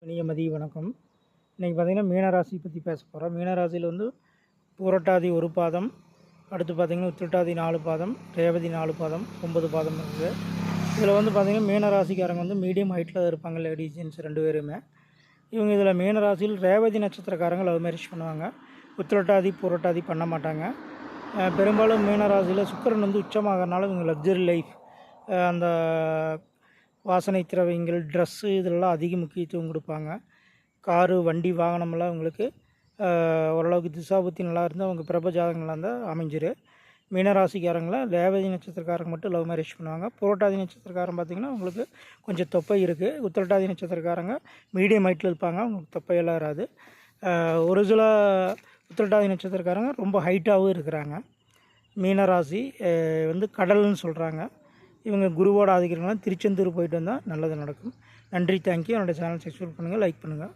இனிய மதிய வணக்கம். இன்றைக்கி பார்த்திங்கன்னா மீனராசி பற்றி பேச போகிறோம். மீனராசியில் வந்து பூரட்டாதி ஒரு பாதம், அடுத்து பார்த்திங்கன்னா உத்திரட்டாதி 4 பாதம், ரேவதி 4 பாதம், 9 பாதம் இருக்குது. இதில் வந்து பார்த்திங்கன்னா மீனராசிக்காரங்க வந்து மீடியம் ஹைட்டில் இருப்பாங்க, லேடிஸ் ஜென்ஸ் 2 பேருமே. இவங்க இதில் மீனராசியில் ரேவதி நட்சத்திரக்காரங்க லவ் மேரேஜ் பண்ணுவாங்க. உத்திரட்டாதி பூரட்டாதி பண்ண மாட்டாங்க. பெரும்பாலும் மீனராசியில் சுக்கிரன் வந்து உச்சமாகறனால இவங்க லக்ஸரி லைஃப், அந்த வாசனை திரவியங்கள், ட்ரெஸ்ஸு இதெல்லாம் அதிக முக்கியத்துவம் கொடுப்பாங்க. காரு, வண்டி, வாகனமெல்லாம் அவங்களுக்கு ஓரளவுக்கு திசாபுத்தி நல்லா இருந்தால் அவங்க பிரப ஜாதகம் நல்லா இருந்தால் அமைஞ்சிரும். மீனராசிக்காரங்களை ரேவதி நட்சத்திரக்காரங்க மட்டும் லவ் மேரேஜ் பண்ணுவாங்க. புரட்டாதி நட்சத்திரக்காரன் பார்த்திங்கன்னா அவங்களுக்கு கொஞ்சம் தொப்பை இருக்குது. உத்திரட்டாதி நட்சத்திரக்காரங்க மீடியம் ஹைட்டில் இருப்பாங்க, அவங்களுக்கு தொப்பையெல்லாம் வராது. ஒரு சில உத்திரட்டாதி நட்சத்திரக்காரங்க ரொம்ப ஹைட்டாகவும் இருக்கிறாங்க. மீனராசி வந்து கடல்னு சொல்கிறாங்க. இவங்க குருவோட ஆதிக்கிறனால திருச்செந்தூர் போயிட்டு வந்தால் நல்லது நடக்கும். நன்றி, தேங்க்யூ. என்னோடய சேனல் சப்ஸ்கிரைப் பண்ணுங்கள், லைக் பண்ணுங்கள்.